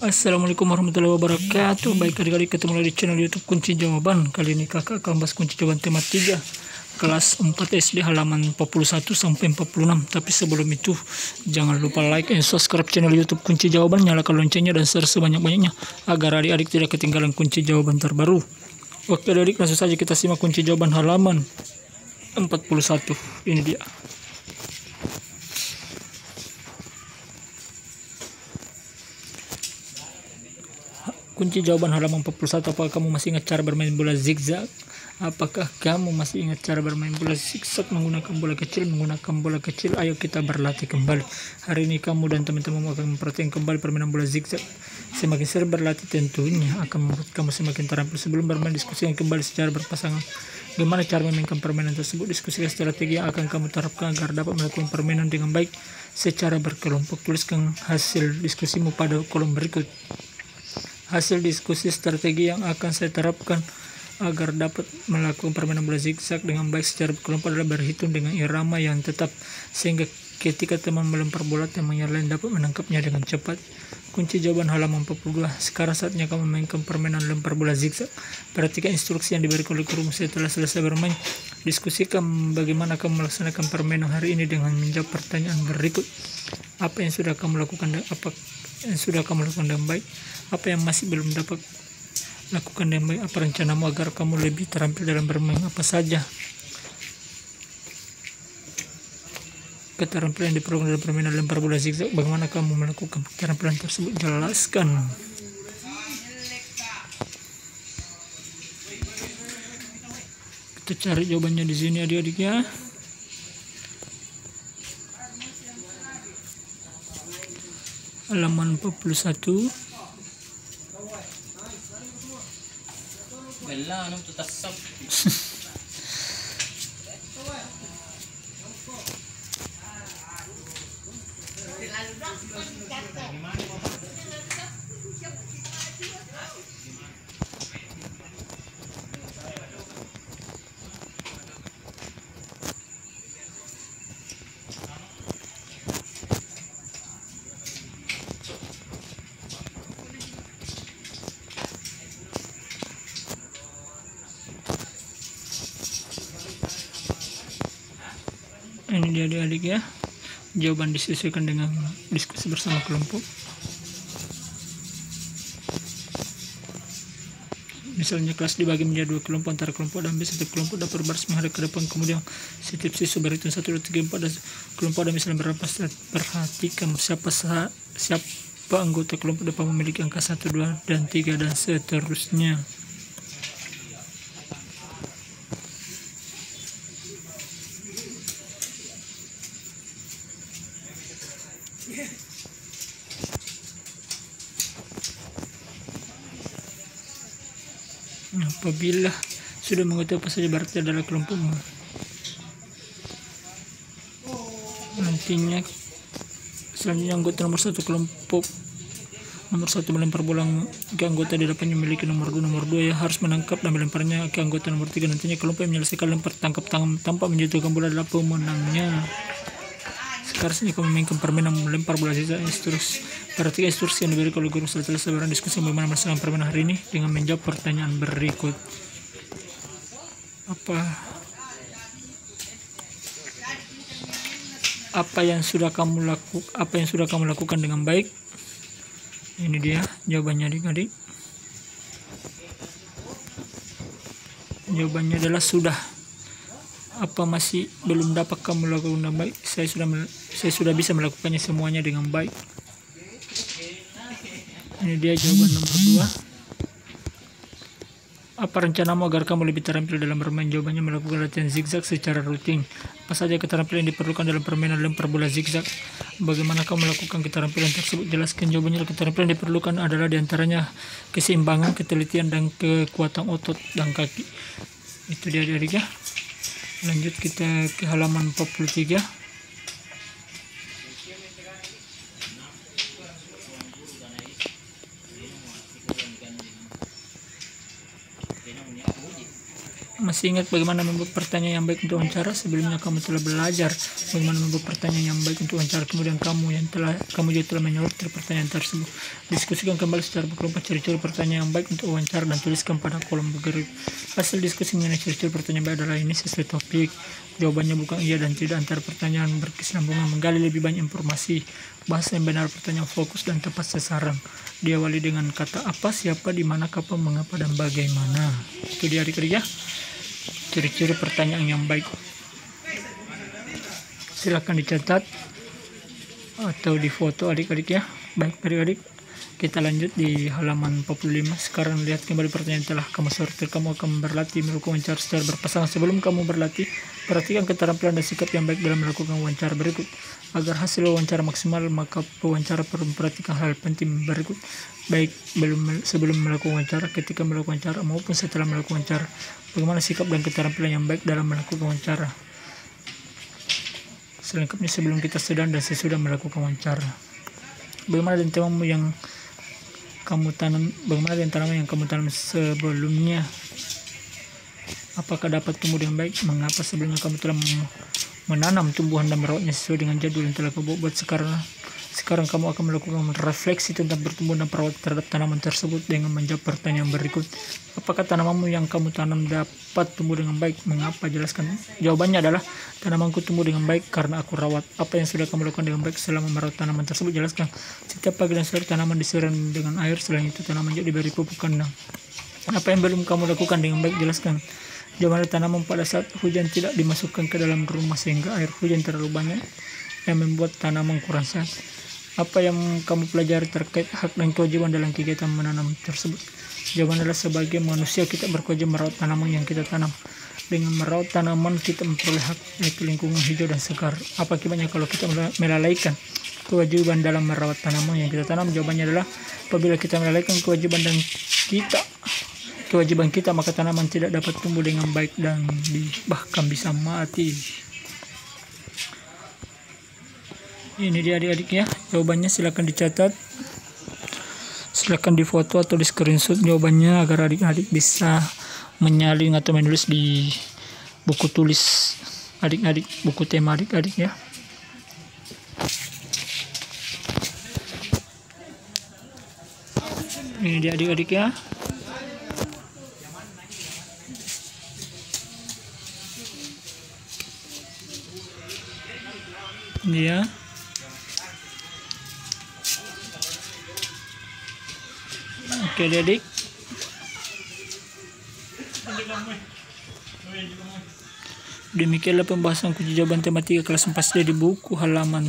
Assalamualaikum warahmatullahi wabarakatuh. Baik, adik-adik, ketemu lagi di channel YouTube Kunci Jawaban. Kali ini kakak akan bahas kunci jawaban tema 3 kelas 4 SD halaman 41 sampai 46. Tapi sebelum itu jangan lupa like and subscribe channel YouTube Kunci Jawaban, nyalakan loncengnya dan share sebanyak-banyaknya agar adik-adik tidak ketinggalan kunci jawaban terbaru. Oke adik-adik, langsung saja kita simak kunci jawaban halaman 41. Ini dia. Kunci jawaban halaman 41. Apakah kamu masih ingat cara bermain bola zigzag? Apakah kamu masih ingat cara bermain bola zigzag menggunakan bola kecil? Ayo kita berlatih kembali. Hari ini kamu dan teman-teman akan memperhatikan kembali permainan bola zigzag. Semakin sering berlatih tentunya akan membuat kamu semakin terampil. Sebelum bermain, diskusikan kembali secara berpasangan bagaimana cara memainkan permainan tersebut. Diskusikan strategi yang akan kamu terapkan agar dapat melakukan permainan dengan baik secara berkelompok. Tuliskan hasil diskusimu pada kolom berikut. Hasil diskusi strategi yang akan saya terapkan agar dapat melakukan permainan bola zigzag dengan baik secara berkelompok adalah berhitung dengan irama yang tetap, sehingga ketika teman melempar bola, teman yang lain dapat menangkapnya dengan cepat. Kunci jawaban halaman 42. Sekarang saatnya kamu memainkan permainan lempar bola zigzag. Perhatikan instruksi yang diberikan oleh guru setelah selesai bermain. Diskusikan bagaimana kamu melaksanakan permainan hari ini dengan menjawab pertanyaan berikut. Apa yang sudah kamu lakukan dengan baik? Apa yang masih belum dapat lakukan dengan baik? Apa rencanamu agar kamu lebih terampil dalam bermain? Apa saja keterampilan yang diperlukan dalam permainan lempar bola zigzag? Bagaimana kamu melakukan keterampilan tersebut? Jelaskan. Kita cari jawabannya di sini adik-adik ya. Halaman 41. Ini dia adik-adik ya, jawaban disesuaikan dengan diskusi bersama kelompok. Misalnya kelas dibagi menjadi 2 kelompok, antara kelompok dan B. Setiap kelompok dapat berbaris menghadap ke depan, kemudian setiap siswa berhitung 1, 2, 3, 4 dan kelompok ada misalnya berapa. Perhatikan siapa anggota kelompok dapat memiliki angka 1, 2, dan 3 dan seterusnya. Apabila sudah mengetahui apa saja berarti adalah kelompokmu, nantinya selanjutnya anggota nomor 1 kelompok nomor 1 melempar bola ke anggota di depannya memiliki nomor 2 ya harus menangkap dan melemparnya ke anggota nomor 3. Nantinya kelompok yang menyelesaikan lempar tangkap tangan tanpa menjatuhkan bola adalah pemenangnya. Sekarang saja kamu memainkan permainan melempar bola zigzag. Perhatikan instruksi yang diberikan oleh guru setelah selesai diskusi bagaimana melaksanakan permainan hari ini dengan menjawab pertanyaan berikut. Apa yang sudah kamu lakukan dengan baik? Ini dia jawabannya adik-adik. Jawabannya adalah sudah. Apa masih belum dapat kamu lakukan dengan baik? Saya sudah bisa melakukannya semuanya dengan baik. Ini dia jawaban nomor 2. Apa rencanamu agar kamu lebih terampil dalam bermain? Jawabannya melakukan latihan zigzag secara rutin. Apa saja keterampilan yang diperlukan dalam permainan lempar bola zigzag? Bagaimana kamu melakukan keterampilan tersebut? Jelaskan. Jawabannya keterampilan yang diperlukan adalah diantaranya keseimbangan, ketelitian, dan kekuatan otot dan kaki. Itu dia adik-adik ya. Lanjut kita ke halaman 43. Masih ingat bagaimana membuat pertanyaan yang baik untuk wawancara? Sebelumnya kamu telah belajar bagaimana membuat pertanyaan yang baik untuk wawancara. Kemudian kamu juga telah menyortir pertanyaan tersebut. Diskusikan kembali secara berkelompok ciri-ciri pertanyaan yang baik untuk wawancara dan tuliskan pada kolom bergerak. Hasil diskusi mengenai ciri-ciri pertanyaan baik adalah ini sesuai topik. Jawabannya bukan iya dan tidak antara pertanyaan berkesinambungan. Menggali lebih banyak informasi. Bahasa yang benar, pertanyaan fokus dan tepat sasaran. Diawali dengan kata apa, siapa, di mana, kapan, mengapa, dan bagaimana. Itu dia adik-adik ya. Ciri-ciri pertanyaan yang baik. Silahkan dicatat atau difoto adik-adik ya. Baik adik-adik, kita lanjut di halaman 45. Sekarang lihat kembali pertanyaan telah kamu sortir. Kamu akan berlatih melakukan wawancara secara berpasangan. Sebelum kamu berlatih, perhatikan keterampilan dan sikap yang baik dalam melakukan wawancara berikut. Agar hasil wawancara maksimal, maka pewawancara perlu memperhatikan hal penting berikut. Baik sebelum melakukan wawancara, ketika melakukan wawancara, maupun setelah melakukan wawancara. Bagaimana sikap dan keterampilan yang baik dalam melakukan wawancara. Selengkapnya sebelum kita sedang dan sesudah melakukan wawancara. Bagaimana dengan tanaman yang kamu tanam sebelumnya? Apakah dapat tumbuh dengan baik? Mengapa sebelumnya kamu telah menanam tumbuhan dan merawatnya sesuai dengan jadwal yang telah kamu buat? Sekarang kamu akan melakukan refleksi tentang pertumbuhan dan perawatan terhadap tanaman tersebut dengan menjawab pertanyaan berikut. Apakah tanamanmu yang kamu tanam dapat tumbuh dengan baik? Mengapa? Jelaskan. Jawabannya adalah, tanamanku tumbuh dengan baik karena aku rawat. Apa yang sudah kamu lakukan dengan baik selama merawat tanaman tersebut? Jelaskan. Setiap pagi dan sore tanaman disiram dengan air. Selain itu tanaman juga diberi pupuk kandang. Apa yang belum kamu lakukan dengan baik? Jelaskan. Jawabannya, tanaman pada saat hujan tidak dimasukkan ke dalam rumah sehingga air hujan terlalu banyak yang membuat tanaman kurang sehat. Apa yang kamu pelajari terkait hak dan kewajiban dalam kegiatan menanam tersebut? Jawabannya adalah, sebagai manusia kita berkewajiban merawat tanaman yang kita tanam. Dengan merawat tanaman kita memperoleh hak, yaitu lingkungan hijau dan segar. Apa akibatnya kalau kita melalaikan kewajiban dalam merawat tanaman yang kita tanam? Jawabannya adalah, apabila kita melalaikan kewajiban kita, maka tanaman tidak dapat tumbuh dengan baik dan bahkan bisa mati. Ini dia adik-adik ya, jawabannya silahkan dicatat, silahkan difoto atau di screenshot jawabannya agar adik-adik bisa menyalin atau menulis di buku tulis adik-adik, buku tema adik-adik ya. Ini dia adik-adik ya. Ini ya. Oke adik, demikianlah pembahasan kunci jawaban tema 3 kelas 4 SD di buku halaman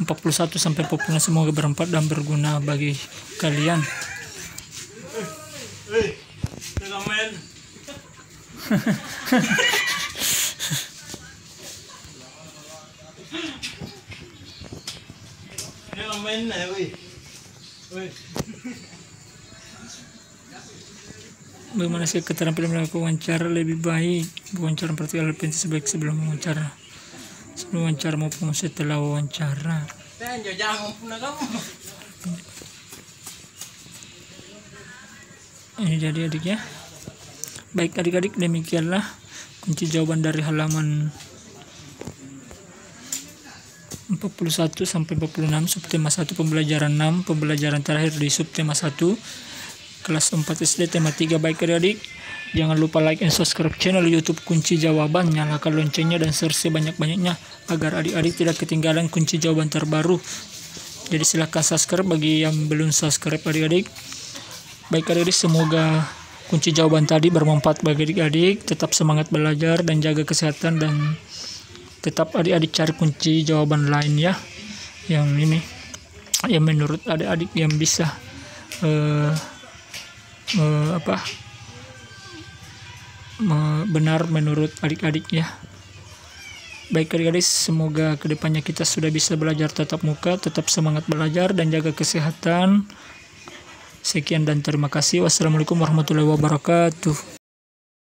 41 sampai 46. Semoga bermanfaat dan berguna bagi kalian. Bagaimana sih keterampilan melakukan wawancara lebih baik? Wawancara praktikal lebih penting sebaik sebelum wawancara. Sebelum wawancara maupun setelah wawancara. Ini jadi adik ya. Baik adik-adik, demikianlah kunci jawaban dari halaman 41 sampai 46 subtema 1 pembelajaran 6, pembelajaran terakhir di subtema 1 kelas 4 SD tema 3. Baik adik-adik, jangan lupa like and subscribe channel YouTube Kunci Jawaban, nyalakan loncengnya dan share sebanyak-banyaknya agar adik-adik tidak ketinggalan kunci jawaban terbaru. Jadi silahkan subscribe bagi yang belum subscribe adik-adik. Baik adik-adik, semoga kunci jawaban tadi bermanfaat bagi adik-adik. Tetap semangat belajar dan jaga kesehatan, dan tetap adik-adik cari kunci jawaban lain ya, yang ini yang menurut adik-adik yang bisa benar menurut adik-adik ya. Baik adik-adik, semoga kedepannya kita sudah bisa belajar tatap muka. Tetap semangat belajar dan jaga kesehatan. Sekian dan terima kasih. Wassalamualaikum warahmatullahi wabarakatuh.